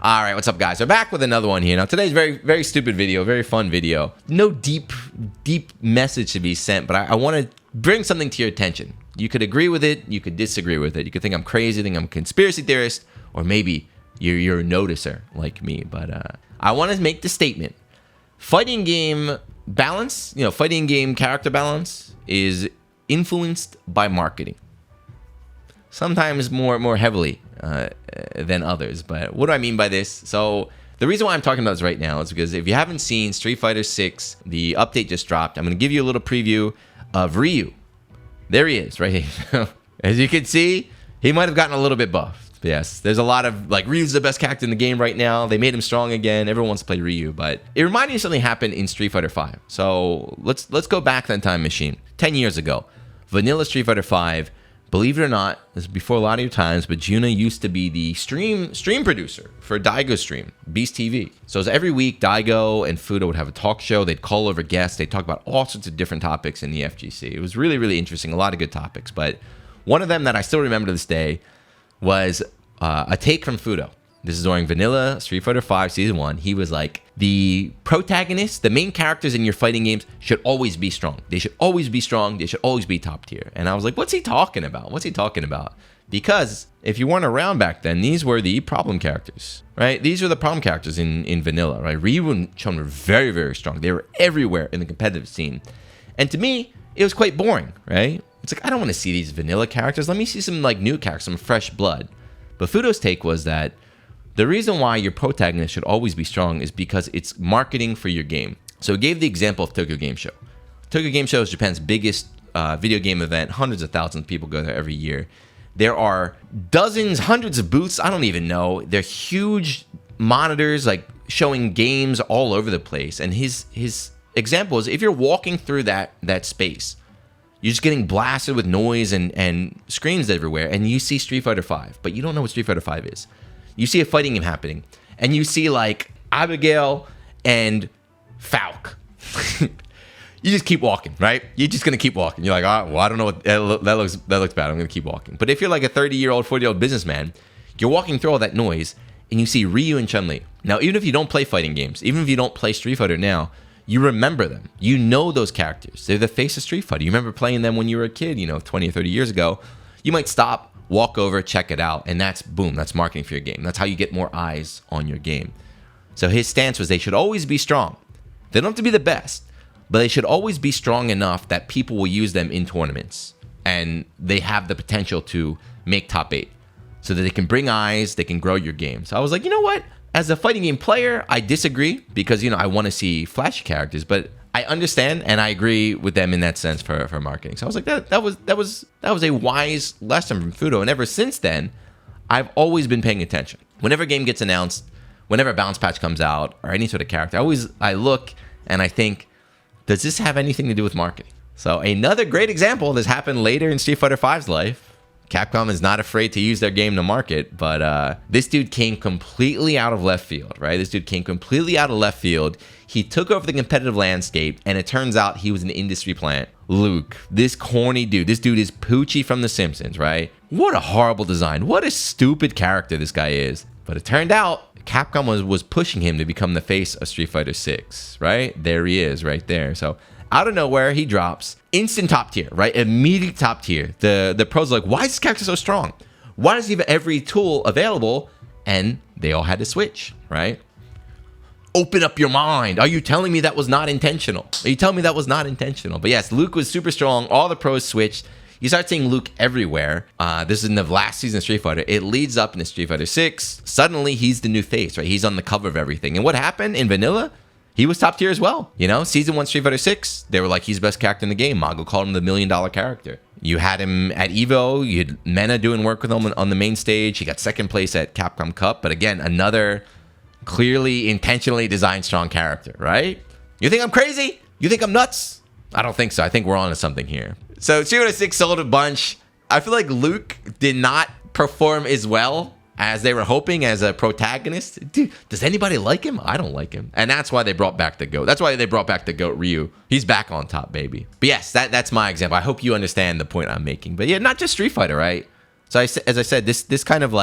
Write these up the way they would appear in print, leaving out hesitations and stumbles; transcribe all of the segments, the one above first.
All right, what's up, guys? We're back with another one here. Now, today's very, very stupid video, very fun video. No deep message to be sent, but I want to bring something to your attention. You could agree with it, you could disagree with it. You could think I'm crazy, think I'm a conspiracy theorist, or maybe you're a noticer like me. But I want to make the statement: fighting game balance, fighting game character balance is influenced by marketing. Sometimes more heavily than others. But what do I mean by this? So the reason why I'm talking about this right now is because if you haven't seen Street Fighter 6, the update just dropped. I'm going to give you a little preview of Ryu. There he is, right here. As you can see, he might have gotten a little bit buffed. Yes, there's a lot of, Ryu's the best character in the game right now. They made him strong again. Everyone wants to play Ryu. But it reminded me of something happened in Street Fighter 5. So let's go back to that time machine. 10 years ago, vanilla Street Fighter 5. Believe it or not, this is before a lot of your times, but Juna used to be the stream producer for Daigo's stream, Beast TV. So as every week, Daigo and Fudo would have a talk show. They'd call over guests. They'd talk about all sorts of different topics in the FGC. It was really, really interesting. A lot of good topics. But one of them that I still remember to this day was a take from Fudo. This is during vanilla Street Fighter 5 Season 1. He was like, the protagonists, the main characters in your fighting games should always be strong. They should always be strong. They should always be top tier. And I was like, what's he talking about? What's he talking about? Because if you weren't around back then, these were the problem characters, right? These were the problem characters in vanilla, right? Ryu and Chun were very, very strong. They were everywhere in the competitive scene. And to me, it was quite boring, right? It's like, I don't want to see these vanilla characters. Let me see some new characters, some fresh blood. But Fudo's take was that the reason why your protagonist should always be strong is because it's marketing for your game. So he gave the example of Tokyo Game Show. Tokyo Game Show is Japan's biggest video game event. Hundreds of thousands of people go there every year. There are dozens, hundreds of booths. I don't even know. They're huge monitors, showing games all over the place. And his example is, if you're walking through that space, you're just getting blasted with noise and screens everywhere, and you see Street Fighter 5, but you don't know what Street Fighter 5 is. You see a fighting game happening, and you see Abigail and Falk. You just keep walking, right? You're just gonna keep walking. You're like, oh, well, I don't know what that looks bad. I'm gonna keep walking. But if you're like a 30-year-old, 40-year-old businessman, you're walking through all that noise, and you see Ryu and Chun-Li. Now, even if you don't play fighting games, even if you don't play Street Fighter now, you remember them. You know those characters. They're the face of Street Fighter. You remember playing them when you were a kid, 20 or 30 years ago. You might stop, walk over, check it out, and that's marketing for your game. That's how you get more eyes on your game. So his stance was they should always be strong. They don't have to be the best, but they should always be strong enough that people will use them in tournaments, and they have the potential to make top 8 so that they can bring eyes, they can grow your game. So I was like, you know what? As a fighting game player, I disagree because, I want to see flashy characters, but I understand and I agree with them in that sense for marketing. So I was like, that was a wise lesson from Fudo. And ever since then, I've always been paying attention. Whenever a game gets announced, whenever a balance patch comes out or any sort of character, I look and I think, does this have anything to do with marketing? So another great example, this happened later in Street Fighter V's life. Capcom is not afraid to use their game to market, but this dude came completely out of left field, right? He took over the competitive landscape, and it turns out he was an industry plant. Luke, this corny dude. This dude is Poochie from The Simpsons, right? What a horrible design. What a stupid character this guy is. But it turned out Capcom was pushing him to become the face of Street Fighter 6, right? There he is, right there. So out of nowhere, he drops instant top tier, right? Immediate top tier. The pros are like, why is this character so strong? Why does he have every tool available? And they all had to switch, right? Open up your mind. Are you telling me that was not intentional? But yes, Luke was super strong. All the pros switched. You start seeing Luke everywhere. This is in the last season of Street Fighter. It leads up into Street Fighter 6. Suddenly, he's the new face, right? He's on the cover of everything. And what happened in vanilla? He was top tier as well. Season 1 Street Fighter 6, they were like, he's the best character in the game. Mago called him the $1 million character. You had him at EVO. You had Mena doing work with him on the main stage. He got second place at Capcom Cup. But again, another clearly, intentionally designed strong character, right? You think I'm crazy? You think I'm nuts? I don't think so. I think we're on to something here. So Street Fighter 6 sold a bunch. I feel like Luke did not perform as well as they were hoping as a protagonist. Dude, does anybody like him? I don't like him. And that's why they brought back the GOAT. That's why they brought back the GOAT Ryu. He's back on top, baby. But yes, that's my example. I hope you understand the point I'm making. But yeah, not just Street Fighter, right? So as I said, this kind of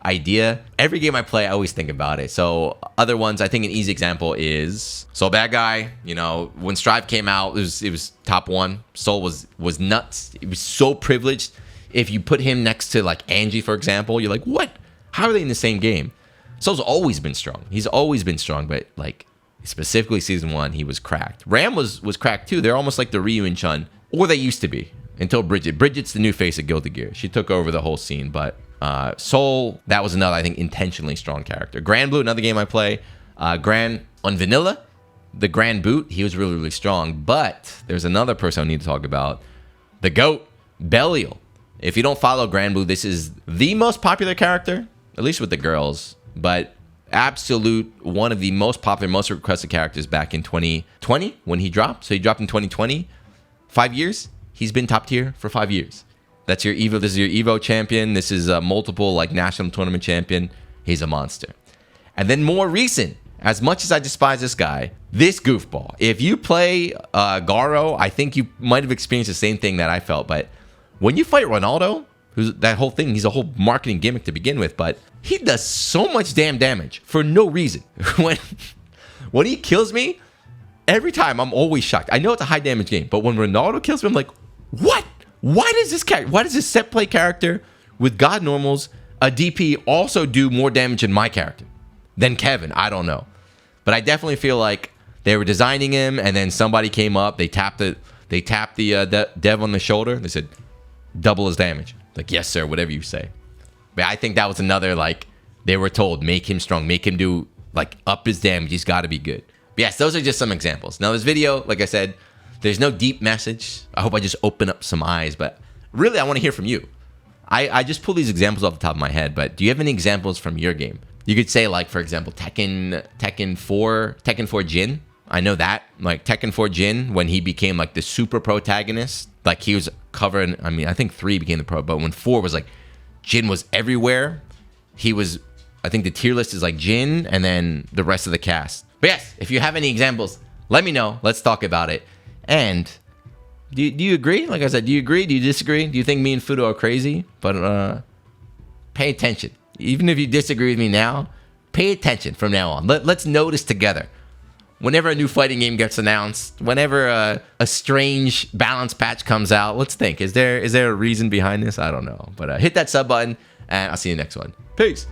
idea. Every game I play, I always think about it. So other ones, I think an easy example is Soul Bad Guy. You know, when Strive came out, it was top one. Soul was nuts. It was so privileged. If you put him next to like Angie, for example, you're like, what? How are they in the same game? Soul's always been strong. He's always been strong, but like specifically season 1, he was cracked. Ram was cracked too. They're almost like the Ryu and Chun, or they used to be until Bridget. Bridget's the new face of Guilty Gear. She took over the whole scene, but Soul, that was another, I think, intentionally strong character. Grand Blue, another game I play. Grand on Vanilla, the Grand Boot, he was really, really strong. But there's another person I need to talk about. The GOAT, Belial. If you don't follow Grand Blue, this is the most popular character, at least with the girls, but absolute one of the most popular, most requested characters back in 2020 when he dropped. So he dropped in 2020. 5 years. He's been top tier for 5 years. That's your Evo. This is your Evo champion. This is a multiple like national tournament champion. He's a monster. And then more recent, as much as I despise this guy, this goofball. If you play Garo, I think you might have experienced the same thing that I felt. But when you fight Ronaldo, who's that whole thing, he's a whole marketing gimmick to begin with, but he does so much damn damage for no reason. when he kills me, every time I'm always shocked. I know it's a high damage game, but when Ronaldo kills me, I'm like, what? Why does this set play character with God normals, a DP, also do more damage than my character? Than Kevin? I don't know. But I definitely feel like they were designing him, and then somebody came up, they tapped the dev on the shoulder, they said, double his damage. Like, yes, sir, whatever you say. But I think that was another, like, they were told, make him strong, make him do, like, up his damage, he's got to be good. But yes, those are just some examples. Now, this video, like I said, there's no deep message. I hope I just open up some eyes, but really, I want to hear from you. I just pull these examples off the top of my head, but do you have any examples from your game? You could say, like, for example, Tekken 4 Jin. I know that, like, Tekken 4 Jin, when he became, like, the super protagonist, like, he was covering, I mean, I think 3 became the pro, but when 4 was, like, Jin was everywhere, he was, I think the tier list is, like, Jin, and then the rest of the cast. But yes, if you have any examples, let me know. Let's talk about it. And do you agree? Like I said, do you agree? Do you disagree? Do you think me and Fudo are crazy? But pay attention. Even if you disagree with me now, pay attention from now on. Let's notice together. Whenever a new fighting game gets announced, whenever a strange balance patch comes out, let's think. Is there a reason behind this? I don't know. But hit that sub button, and I'll see you next one. Peace.